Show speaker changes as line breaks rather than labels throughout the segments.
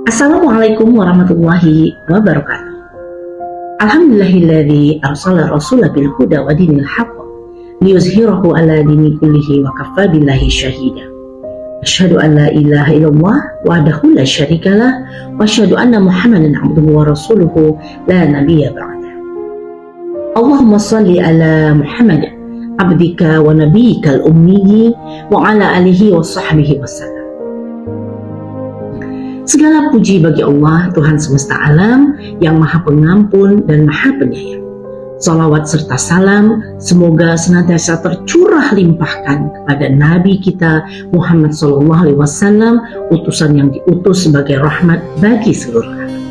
Assalamualaikum warahmatullahi wabarakatuh. Alhamdulillahilladzi arsala rasulahu bil huda wa dinil haqq liyuzhirahu ala dini kullihi wa kafa billahi syahida. Asyhadu an la ilaha illallah wahdahu la syarikalah wa asyhadu anna Muhammadan abduhu wa rasuluhu la nabiyya ba'da. Allahumma shalli ala Muhammad abdika wa nabiyyikal ummi wa ala alihi wa sahbihi wasallam. Segala puji bagi Allah, Tuhan semesta alam yang maha pengampun dan maha penyayang. Salawat serta salam semoga senantiasa tercurah limpahkan kepada Nabi kita Muhammad SAW, utusan yang diutus sebagai rahmat bagi seluruh alam.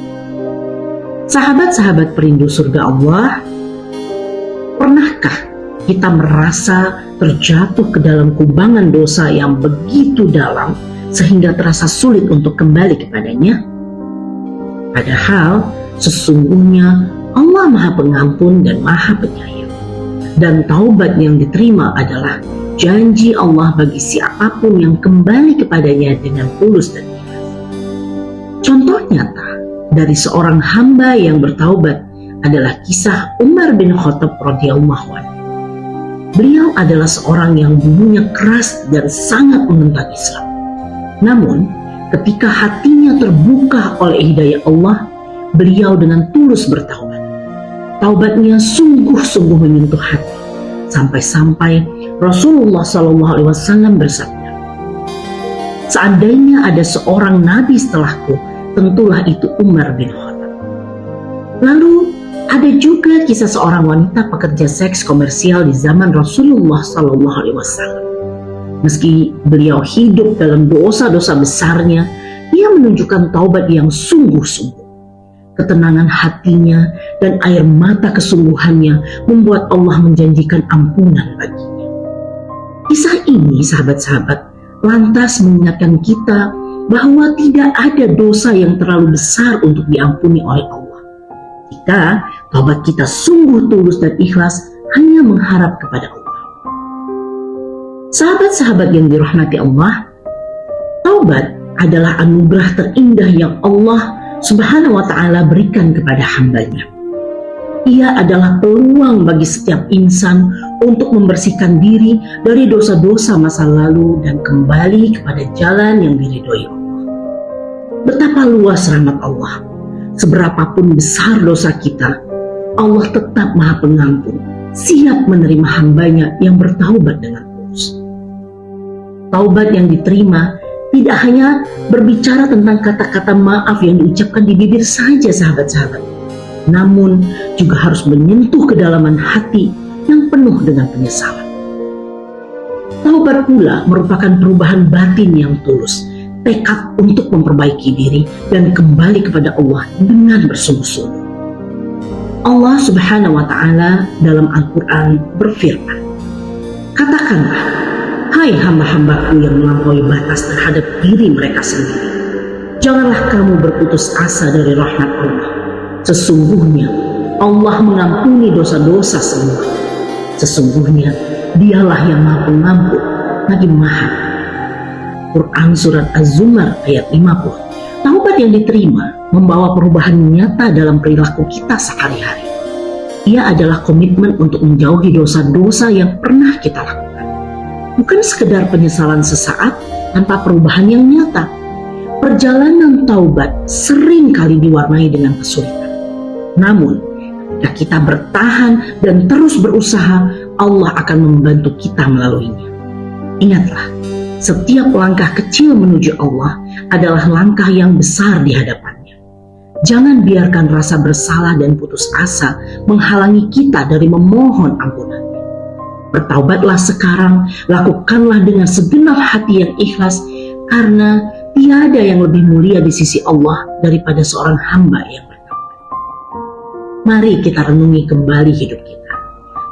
Sahabat-sahabat perindu surga Allah, pernahkah kita merasa terjatuh ke dalam kubangan dosa yang begitu dalam sehingga terasa sulit untuk kembali kepadanya? Padahal sesungguhnya Allah Maha Pengampun dan Maha Penyayang, dan taubat yang diterima adalah janji Allah bagi siapapun yang kembali kepadanya dengan tulus dan ikhlas. Contoh nyata dari seorang hamba yang bertaubat adalah kisah Umar bin Khattab radhiyallahu anhu. Beliau adalah seorang yang dulunya keras dan sangat menentang Islam. Namun, ketika hatinya terbuka oleh hidayah Allah, beliau dengan tulus bertaubat. Taubatnya sungguh-sungguh menyentuh hati, sampai-sampai Rasulullah SAW bersabda, "Seandainya ada seorang nabi setelahku, tentulah itu Umar bin Khattab." Lalu, ada juga kisah seorang wanita pekerja seks komersial di zaman Rasulullah SAW. Meski beliau hidup dalam dosa-dosa besarnya, ia menunjukkan taubat yang sungguh-sungguh. Ketenangan hatinya dan air mata kesungguhannya membuat Allah menjanjikan ampunan baginya. Kisah ini, sahabat-sahabat, lantas mengingatkan kita bahwa tidak ada dosa yang terlalu besar untuk diampuni oleh Allah. Jika taubat kita sungguh tulus dan ikhlas hanya mengharap kepada Allah. Sahabat-sahabat yang dirahmati Allah, taubat adalah anugerah terindah yang Allah Subhanahu wa ta'ala berikan kepada hambanya. Ia adalah peluang bagi setiap insan untuk membersihkan diri dari dosa-dosa masa lalu dan kembali kepada jalan yang diridhoi Allah. Betapa luas rahmat Allah, seberapapun besar dosa kita, Allah tetap Maha Pengampun, siap menerima hambanya yang bertaubat dengan tulus. Taubat yang diterima tidak hanya berbicara tentang kata-kata maaf yang diucapkan di bibir saja, sahabat-sahabat, namun juga harus menyentuh kedalaman hati yang penuh dengan penyesalan. Taubat pula merupakan perubahan batin yang tulus, tekad untuk memperbaiki diri dan kembali kepada Allah dengan bersungguh-sungguh. Allah Subhanahu wa ta'ala dalam Al-Quran berfirman, "Katakanlah, hai hamba-hambaku yang melampaui batas terhadap diri mereka sendiri, janganlah kamu berputus asa dari rahmat Allah. Sesungguhnya Allah mengampuni dosa-dosa semua. Sesungguhnya Dialah yang Maha Pengampun lagi Maha." Quran Surat Az-Zumar ayat 50. Taubat yang diterima membawa perubahan nyata dalam perilaku kita sehari-hari. Ia adalah komitmen untuk menjauhi dosa-dosa yang pernah kita lakukan. Bukan sekedar penyesalan sesaat tanpa perubahan yang nyata. Perjalanan taubat sering kali diwarnai dengan kesulitan. Namun, jika kita bertahan dan terus berusaha, Allah akan membantu kita melaluinya. Ingatlah, setiap langkah kecil menuju Allah adalah langkah yang besar di hadapannya. Jangan biarkan rasa bersalah dan putus asa menghalangi kita dari memohon ampunan. Bertaubatlah sekarang, lakukanlah dengan segenap hati yang ikhlas, karena tiada yang lebih mulia di sisi Allah daripada seorang hamba yang bertaubat. Mari kita renungi kembali hidup kita.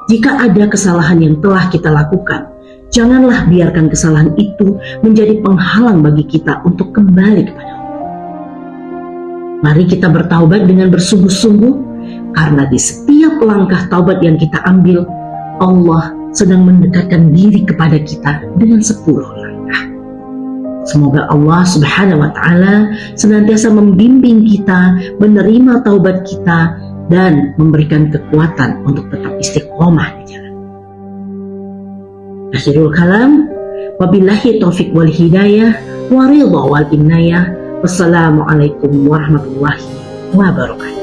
Jika ada kesalahan yang telah kita lakukan, janganlah biarkan kesalahan itu menjadi penghalang bagi kita untuk kembali kepada Allah. Mari kita bertaubat dengan bersungguh-sungguh, karena di setiap langkah taubat yang kita ambil, Allah sedang mendekatkan diri kepada kita dengan 10 langkah. Semoga Allah Subhanahu wa Ta'ala senantiasa membimbing kita, menerima taubat kita, dan memberikan kekuatan untuk tetap istiqomah di jalan. Akhirul kalam, wabillahi taufiq wal hidayah, wa ridha wal inayah. Wassalamualaikum warahmatullahi wabarakatuh.